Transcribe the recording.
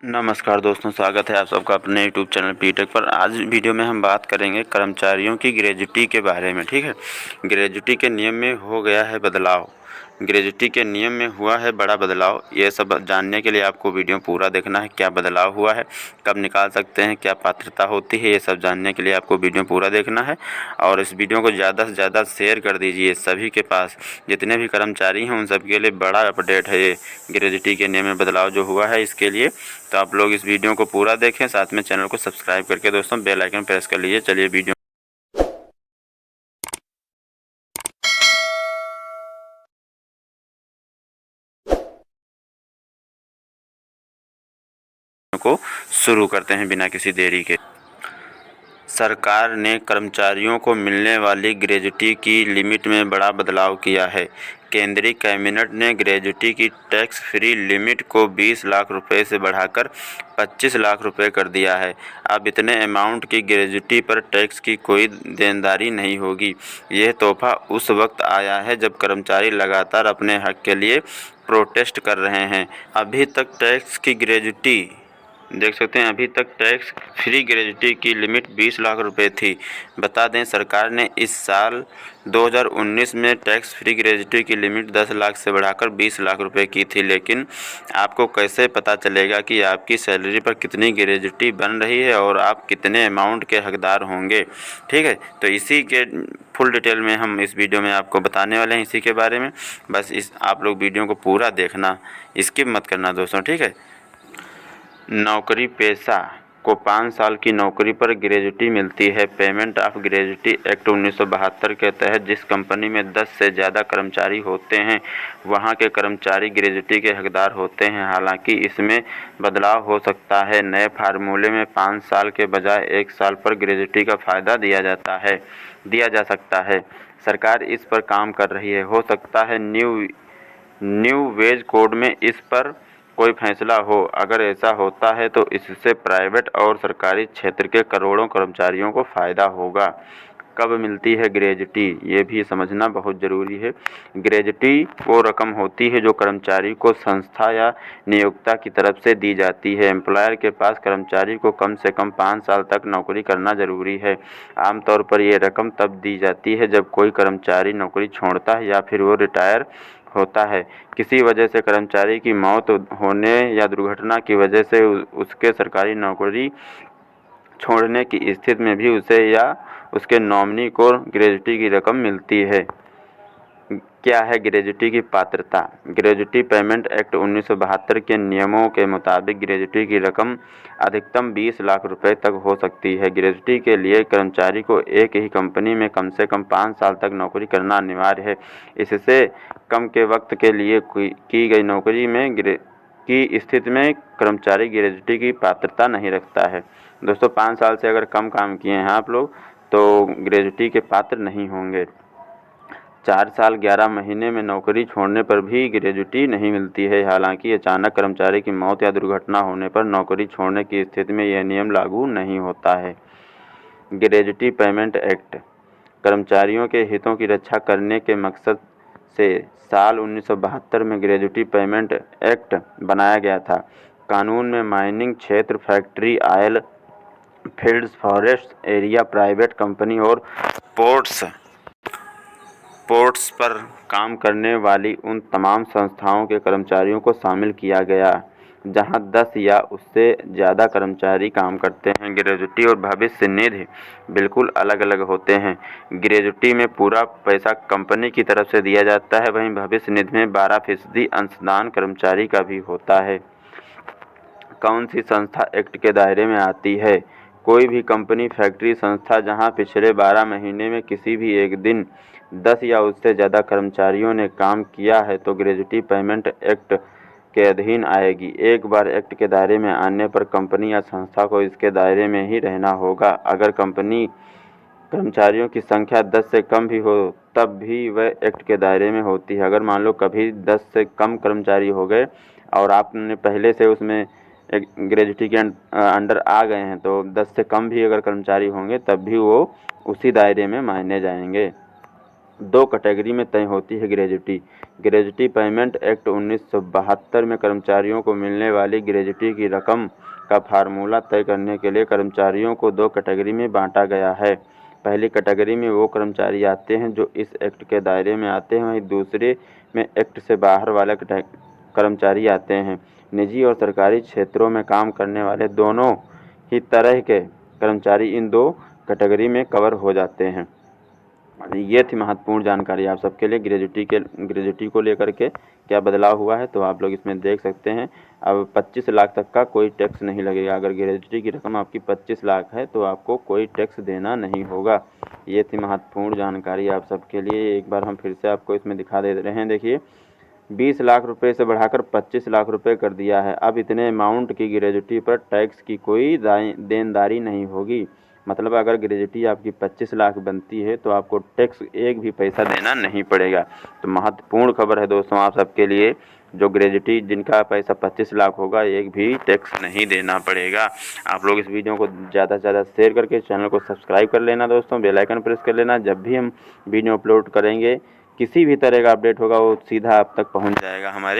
नमस्कार दोस्तों, स्वागत है आप सबका अपने यूट्यूब चैनल पीटेक पर। आज वीडियो में हम बात करेंगे कर्मचारियों की ग्रेजुटी के बारे में। ठीक है, ग्रेजुटी के नियम में हो गया है बदलाव। ग्रेजुटी के नियम में हुआ है बड़ा बदलाव। ये सब जानने के लिए आपको वीडियो पूरा देखना है। क्या बदलाव हुआ है, कब निकाल सकते हैं, क्या पात्रता होती है, ये सब जानने के लिए आपको वीडियो पूरा देखना है। और इस वीडियो को ज़्यादा से ज़्यादा शेयर कर दीजिए सभी के पास। जितने भी कर्मचारी हैं उन सबके लिए बड़ा अपडेट है ये ग्रेजुटी के नियम में बदलाव जो हुआ है इसके लिए। तो आप लोग इस वीडियो को पूरा देखें, साथ में चैनल को सब्सक्राइब करके दोस्तों बेल आइकन प्रेस कर लीजिए। चलिए वीडियो को शुरू करते हैं बिना किसी देरी के। सरकार ने कर्मचारियों को मिलने वाली ग्रेजुटी की लिमिट में बड़ा बदलाव किया है। केंद्रीय कैबिनेट ने ग्रेजुटी की टैक्स फ्री लिमिट को 20 लाख रुपए से बढ़ाकर 25 लाख रुपए कर दिया है। अब इतने अमाउंट की ग्रेजुटी पर टैक्स की कोई देनदारी नहीं होगी। यह तोहफा उस वक्त आया है जब कर्मचारी लगातार अपने हक के लिए प्रोटेस्ट कर रहे हैं। अभी तक टैक्स की ग्रेजुटी देख सकते हैं, अभी तक टैक्स फ्री ग्रेजुटी की लिमिट 20 लाख रुपए थी। बता दें, सरकार ने इस साल 2019 में टैक्स फ्री ग्रेजुटी की लिमिट 10 लाख से बढ़ाकर 20 लाख रुपए की थी। लेकिन आपको कैसे पता चलेगा कि आपकी सैलरी पर कितनी ग्रेजुटी बन रही है और आप कितने अमाउंट के हकदार होंगे। ठीक है, तो इसी के फुल डिटेल में हम इस वीडियो में आपको बताने वाले हैं, इसी के बारे में। बस आप लोग वीडियो को पूरा देखना, स्किप मत करना दोस्तों। ठीक है, नौकरी पेशा को 5 साल की नौकरी पर ग्रेजुटी मिलती है। पेमेंट ऑफ ग्रेजुटी एक्ट 1972 के तहत जिस कंपनी में 10 से ज़्यादा कर्मचारी होते हैं वहां के कर्मचारी ग्रेजुटी के हकदार होते हैं। हालांकि इसमें बदलाव हो सकता है। नए फार्मूले में 5 साल के बजाय 1 साल पर ग्रेजुटी का फ़ायदा दिया जा सकता है। सरकार इस पर काम कर रही है। हो सकता है न्यू वेज कोड में इस पर कोई फैसला हो। अगर ऐसा होता है तो इससे प्राइवेट और सरकारी क्षेत्र के करोड़ों कर्मचारियों को फ़ायदा होगा। कब मिलती है ग्रेजुटी, ये भी समझना बहुत ज़रूरी है। ग्रेजुटी वो रकम होती है जो कर्मचारी को संस्था या नियोक्ता की तरफ से दी जाती है। एम्प्लॉयर के पास कर्मचारी को कम से कम 5 साल तक नौकरी करना ज़रूरी है। आमतौर पर ये रकम तब दी जाती है जब कोई कर्मचारी नौकरी छोड़ता है या फिर वो रिटायर होता है। किसी वजह से कर्मचारी की मौत होने या दुर्घटना की वजह से उसके सरकारी नौकरी छोड़ने की स्थिति में भी उसे या उसके नॉमिनी को ग्रेजुटी की रकम मिलती है। क्या है ग्रेजुटी की पात्रता? ग्रेजुटी पेमेंट एक्ट 1972 के नियमों के मुताबिक ग्रेजुटी की रकम अधिकतम 20 लाख रुपए तक हो सकती है। ग्रेजुटी के लिए कर्मचारी को एक ही कंपनी में कम से कम 5 साल तक नौकरी करना अनिवार्य है। इससे कम के वक्त के लिए की गई नौकरी में की स्थिति में कर्मचारी ग्रेजुटी की पात्रता नहीं रखता है। दोस्तों, 5 साल से अगर कम काम किए हैं आप लोग तो ग्रेजुटी के पात्र नहीं होंगे। 4 साल 11 महीने में नौकरी छोड़ने पर भी ग्रेजुटी नहीं मिलती है। हालांकि अचानक कर्मचारी की मौत या दुर्घटना होने पर नौकरी छोड़ने की स्थिति में यह नियम लागू नहीं होता है। ग्रेजुटी पेमेंट एक्ट कर्मचारियों के हितों की रक्षा करने के मकसद से साल 1972 में ग्रेजुटी पेमेंट एक्ट बनाया गया था। कानून में माइनिंग क्षेत्र, factory, oil fields, forest area, private company और पोर्ट्स पर काम करने वाली उन तमाम संस्थाओं के कर्मचारियों को शामिल किया गया जहां 10 या उससे ज़्यादा कर्मचारी काम करते हैं। ग्रेजुटी और भविष्य निधि बिल्कुल अलग अलग होते हैं। ग्रेजुटी में पूरा पैसा कंपनी की तरफ से दिया जाता है, वहीं भविष्य निधि में 12% अंशदान कर्मचारी का भी होता है। कौन सी संस्था एक्ट के दायरे में आती है? कोई भी कंपनी, फैक्ट्री, संस्था जहां पिछले 12 महीने में किसी भी एक दिन 10 या उससे ज़्यादा कर्मचारियों ने काम किया है तो ग्रेजुटी पेमेंट एक्ट के अधीन आएगी। एक बार एक्ट के दायरे में आने पर कंपनी या संस्था को इसके दायरे में ही रहना होगा। अगर कंपनी कर्मचारियों की संख्या 10 से कम भी हो तब भी वह एक्ट के दायरे में होती है। अगर मान लो कभी 10 से कम कर्मचारी हो गए और आपने पहले से उसमें एक ग्रेजुटी के अंडर आ गए हैं तो 10 से कम भी अगर कर्मचारी होंगे तब भी वो उसी दायरे में माने जाएंगे। दो कैटेगरी में तय होती है ग्रेजुटी। ग्रेजुटी पेमेंट एक्ट 1972 में कर्मचारियों को मिलने वाली ग्रेजुटी की रकम का फार्मूला तय करने के लिए कर्मचारियों को दो कैटेगरी में बांटा गया है। पहली कैटेगरी में वो कर्मचारी आते हैं जो इस एक्ट के दायरे में आते हैं, वहीं दूसरे में एक्ट से बाहर वाले कर्मचारी आते हैं। निजी और सरकारी क्षेत्रों में काम करने वाले दोनों ही तरह के कर्मचारी इन दो कैटेगरी में कवर हो जाते हैं। ये थी महत्वपूर्ण जानकारी आप सबके लिए ग्रेजुटी को लेकर के क्या बदलाव हुआ है, तो आप लोग इसमें देख सकते हैं। अब 25 लाख तक का कोई टैक्स नहीं लगेगा। अगर ग्रेजुटी की रकम आपकी 25 लाख है तो आपको कोई टैक्स देना नहीं होगा। ये थी महत्वपूर्ण जानकारी आप सबके लिए। एक बार हम फिर से आपको इसमें दिखा दे रहे हैं। देखिए, 20 लाख रुपए से बढ़ाकर 25 लाख रुपए कर दिया है। अब इतने अमाउंट की ग्रेजुटी पर टैक्स की कोई देनदारी नहीं होगी। मतलब अगर ग्रेजुटी आपकी 25 लाख बनती है तो आपको टैक्स एक भी पैसा देना नहीं पड़ेगा। तो महत्वपूर्ण खबर है दोस्तों आप सबके लिए। जो ग्रेजुटी जिनका पैसा 25 लाख होगा, एक भी टैक्स नहीं देना पड़ेगा। आप लोग इस वीडियो को ज़्यादा से ज़्यादा शेयर करके चैनल को सब्सक्राइब कर लेना दोस्तों। बेल आइकन प्रेस कर लेना। जब भी हम वीडियो अपलोड करेंगे, किसी भी तरह का अपडेट होगा, वो सीधा आप तक पहुंच जाएगा हमारे